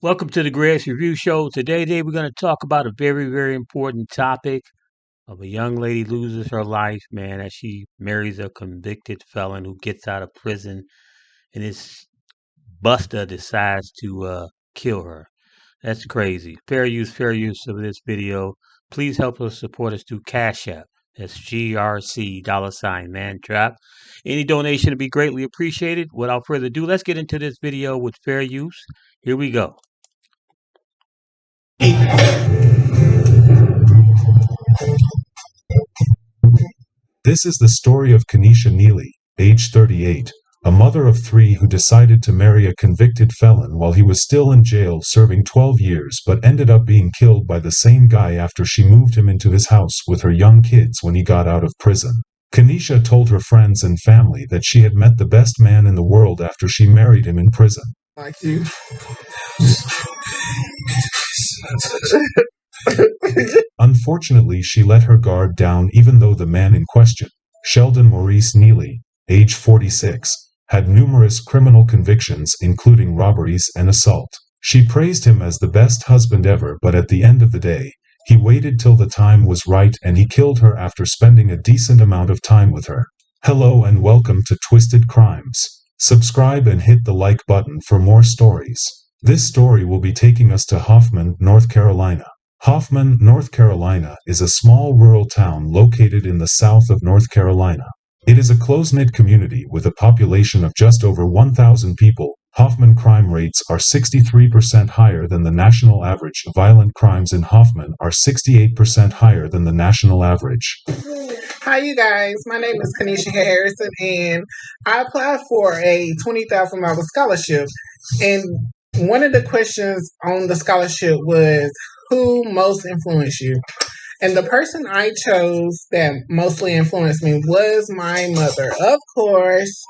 Welcome to the Grass Review Show. Today we're going to talk about a very important topic of a young lady loses her life, man, as she marries a convicted felon who gets out of prison, and his buster decides to kill her. That's crazy. Fair use of this video. Please help us support us through Cash App. That's GRC $mantrap. Any donation would be greatly appreciated. Without further ado, let's get into this video with fair use. Here we go. This is the story of Kenesha Neely, age 38, a mother of three who decided to marry a convicted felon while he was still in jail serving 12 years but ended up being killed by the same guy after she moved him into his house with her young kids when he got out of prison. Kenesha told her friends and family that she had met the best man in the world after she married him in prison. Like you. Unfortunately, she let her guard down even though the man in question, Sheldon Maurice Neely, age 46, had numerous criminal convictions including robberies and assault. She praised him as the best husband ever, but at the end of the day, he waited till the time was right and he killed her after spending a decent amount of time with her. Hello and welcome to Twisted Crimes. Subscribe and hit the like button for more stories. This story will be taking us to Hoffman, North Carolina. Hoffman, North Carolina is a small rural town located in the south of North Carolina. It is a close-knit community with a population of just over 1,000 people. Hoffman crime rates are 63% higher than the national average. Violent crimes in Hoffman are 68% higher than the national average. Hi, you guys. My name is Kenesha Harrison, and I applied for a $20,000 scholarship. And one of the questions on the scholarship was, who most influenced you? And the person I chose that mostly influenced me was my mother, of course.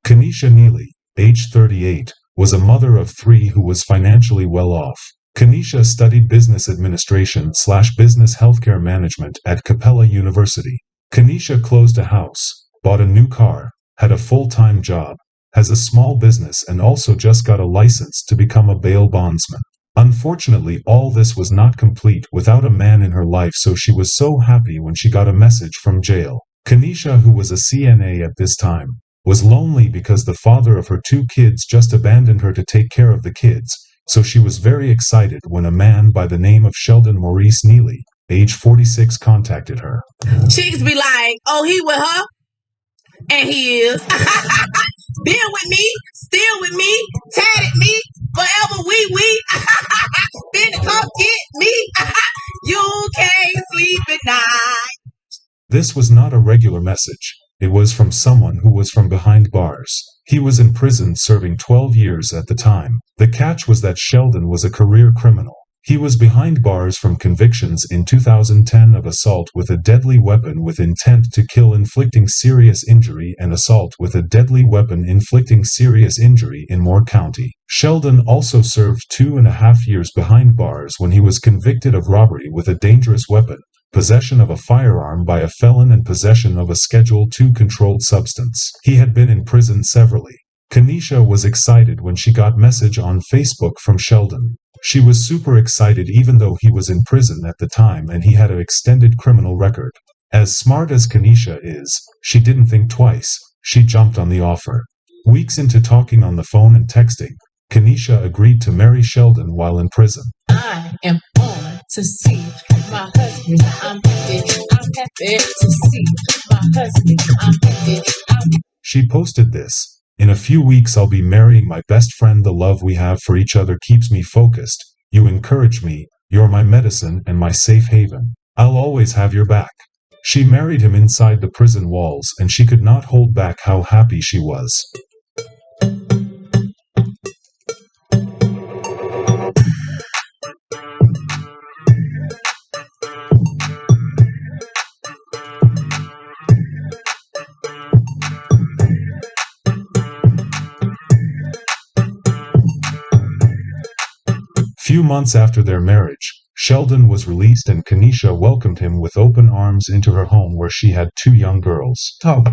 Kenesha Neely, age 38, was a mother of three who was financially well off. Kenesha studied business administration/business healthcare management at Capella University. Kenesha closed a house, bought a new car, had a full-time job, has a small business and also just got a license to become a bail bondsman. Unfortunately, all this was not complete without a man in her life, so she was so happy when she got a message from jail. Kenesha, who was a CNA at this time, was lonely because the father of her two kids just abandoned her to take care of the kids, so she was very excited when a man by the name of Sheldon Maurice Neely, age 46, contacted her. Chicks be like, oh, he with her? And he is. Been with me, still with me, tatted me, forever we. Been to come get me. You can't sleep at night. This was not a regular message. It was from someone who was from behind bars. He was in prison serving 12 years at the time. The catch was that Sheldon was a career criminal. He was behind bars from convictions in 2010 of assault with a deadly weapon with intent to kill inflicting serious injury and assault with a deadly weapon inflicting serious injury in Moore County. Sheldon also served 2.5 years behind bars when he was convicted of robbery with a dangerous weapon, possession of a firearm by a felon and possession of a Schedule II controlled substance. He had been in prison severally. Kenesha was excited when she got message on Facebook from Sheldon. She was super excited even though he was in prison at the time and he had an extended criminal record. As smart as Kenesha is, she didn't think twice. She jumped on the offer. Weeks into talking on the phone and texting, Kenesha agreed to marry Sheldon while in prison. I am on to see my husband. I'm happy to see my husband. I'm happy. She posted this. In a few weeks I'll be marrying my best friend. The love we have for each other keeps me focused. You encourage me. You're my medicine and my safe haven. I'll always have your back. She married him inside the prison walls and she could not hold back how happy she was. Few months after their marriage, Sheldon was released and Kenesha welcomed him with open arms into her home where she had two young girls. Talk.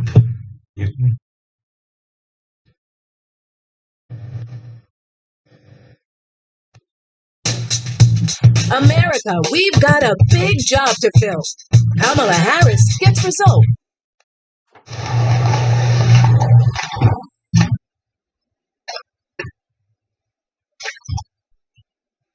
America, we've got a big job to fill. Kamala Harris gets result.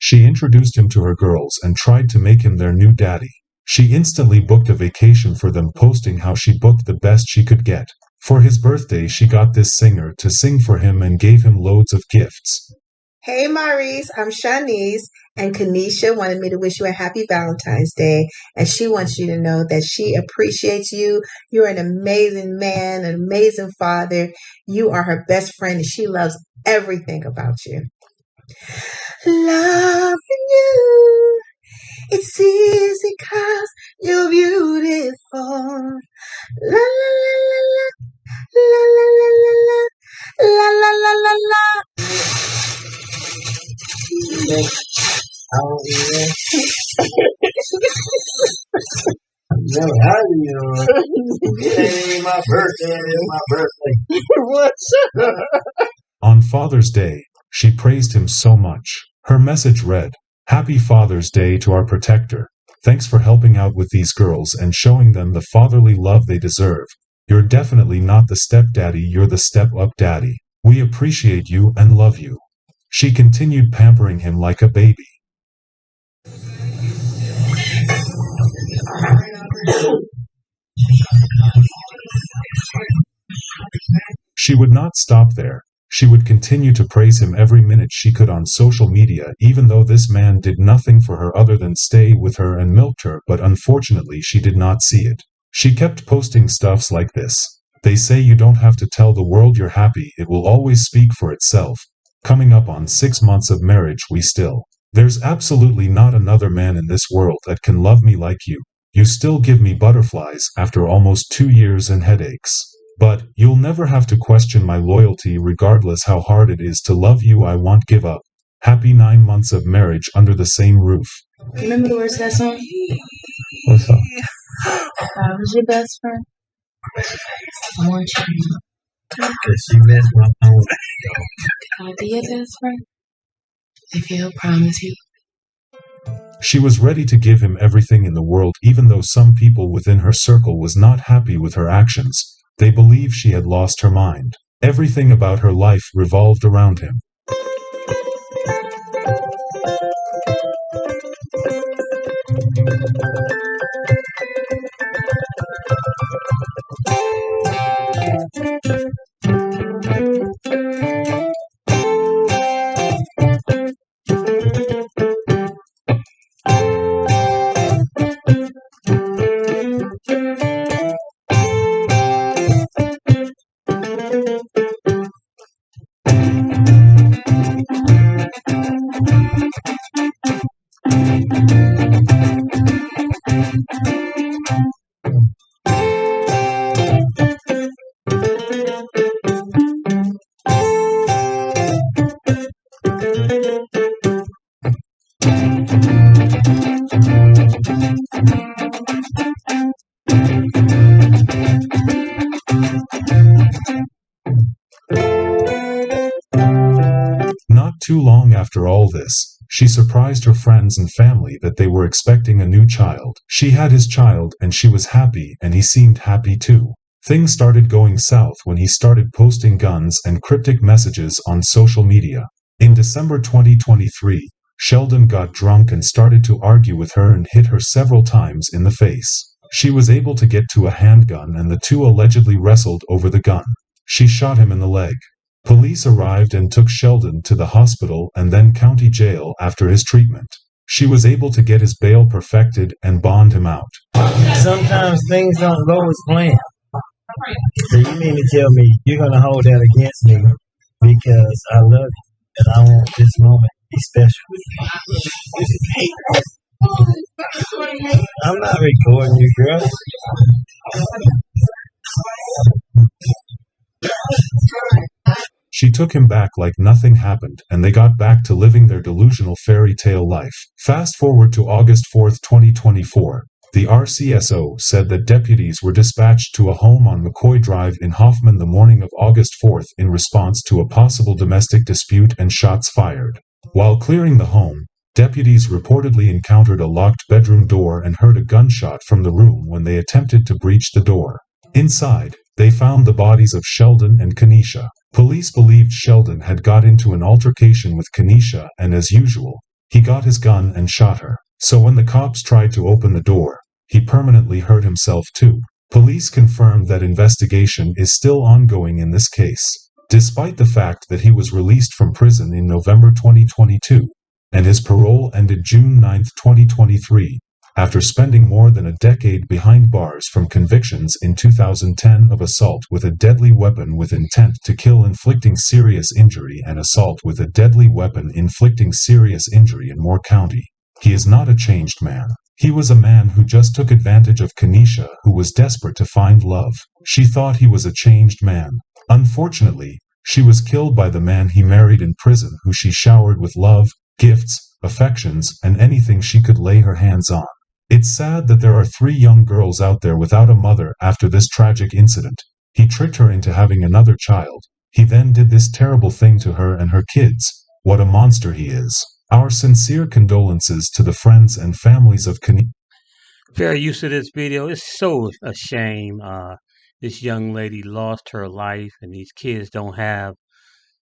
She introduced him to her girls and tried to make him their new daddy. She instantly booked a vacation for them, posting how she booked the best she could get. For his birthday, she got this singer to sing for him and gave him loads of gifts. Hey Maurice, I'm Shanice, and Kenesha wanted me to wish you a happy Valentine's Day, and she wants you to know that she appreciates you. You're an amazing man, an amazing father. You are her best friend, and she loves everything about you. Loving you, it's easy 'cause you're beautiful. La la la la la la la la la la la la la. It ain't my birthday. It's my birthday. What? On Father's Day, she praised him so much. Her message read, "Happy Father's Day to our protector. Thanks for helping out with these girls and showing them the fatherly love they deserve. You're definitely not the stepdaddy, you're the step-up daddy. We appreciate you and love you." She continued pampering him like a baby. She would not stop there. She would continue to praise him every minute she could on social media, even though this man did nothing for her other than stay with her and milked her, but unfortunately she did not see it. She kept posting stuffs like this. "They say you don't have to tell the world you're happy, it will always speak for itself. Coming up on 6 months of marriage, we still. There's absolutely not another man in this world that can love me like you. You still give me butterflies after almost 2 years and headaches. But you'll never have to question my loyalty regardless how hard it is to love you. I won't give up. Happy 9 months of marriage under the same roof." Remember the words of that song? What's up? I was your best friend. I want you to know. Because she messed my phone. Can I be your best friend? If you'll promise you. She was ready to give him everything in the world, even though some people within her circle was not happy with her actions. They believed she had lost her mind. Everything about her life revolved around him. Not too long after all this, she surprised her friends and family that they were expecting a new child. She had his child and she was happy, and he seemed happy too. Things started going south when he started posting guns and cryptic messages on social media. In December 2023, Sheldon got drunk and started to argue with her and hit her several times in the face. She was able to get to a handgun and the two allegedly wrestled over the gun. She shot him in the leg. Police arrived and took Sheldon to the hospital and then county jail after his treatment. She was able to get his bail perfected and bond him out. Sometimes things don't go as planned. So you mean to tell me you're going to hold that against me because I love you and I want this moment to be special? I'm not recording you, girl. She took him back like nothing happened, and they got back to living their delusional fairy tale life. Fast forward to August 4th, 2024. The RCSO said that deputies were dispatched to a home on McCoy Drive in Hoffman the morning of August 4th in response to a possible domestic dispute and shots fired. While clearing the home, deputies reportedly encountered a locked bedroom door and heard a gunshot from the room when they attempted to breach the door. Inside, they found the bodies of Sheldon and Kenesha. Police believed Sheldon had got into an altercation with Kenesha, and as usual, he got his gun and shot her. So when the cops tried to open the door, he permanently hurt himself too. Police confirmed that investigation is still ongoing in this case, despite the fact that he was released from prison in November 2022, and his parole ended June 9, 2023. After spending more than a decade behind bars from convictions in 2010 of assault with a deadly weapon with intent to kill inflicting serious injury and assault with a deadly weapon inflicting serious injury in Moore County, he is not a changed man. He was a man who just took advantage of Kenesha, who was desperate to find love. She thought he was a changed man. Unfortunately, she was killed by the man he married in prison, who she showered with love, gifts, affections, and anything she could lay her hands on. It's sad that there are 3 young girls out there without a mother after this tragic incident. He tricked her into having another child. He then did this terrible thing to her and her kids. What a monster he is. Our sincere condolences to the friends and families of Kenesha. Fair use of this video. It's so a shame. This young lady lost her life, and these kids don't have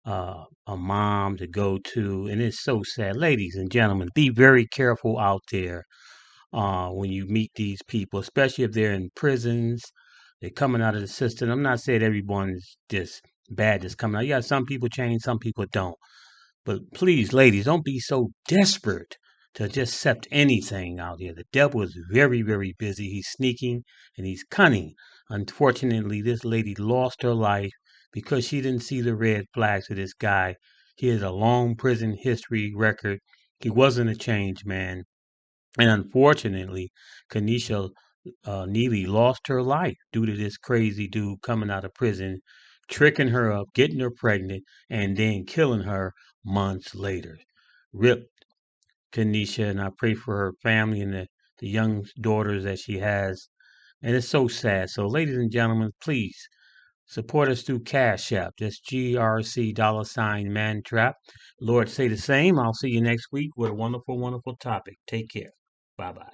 a mom to go to, and it's so sad. Ladies and gentlemen, be very careful out there when you meet these people, especially if they're in prisons. They're coming out of the system. I'm not saying everyone's just bad that's coming out. Yeah, some people change, some people don't. But please, ladies, don't be so desperate to just accept anything out here. The devil is very, very busy. He's sneaking and he's cunning. Unfortunately, this lady lost her life because she didn't see the red flags of this guy. He has a long prison history record. He wasn't a changed man. And unfortunately, Kenesha Neely lost her life due to this crazy dude coming out of prison, tricking her up, getting her pregnant, and then killing her months later. Rip Kenesha, and I pray for her family and the young daughters that she has. And it's so sad. So, ladies and gentlemen, please support us through Cash App. That's GRC $mantrap. Lord, say the same. I'll see you next week with a wonderful, wonderful topic. Take care. Bye bye.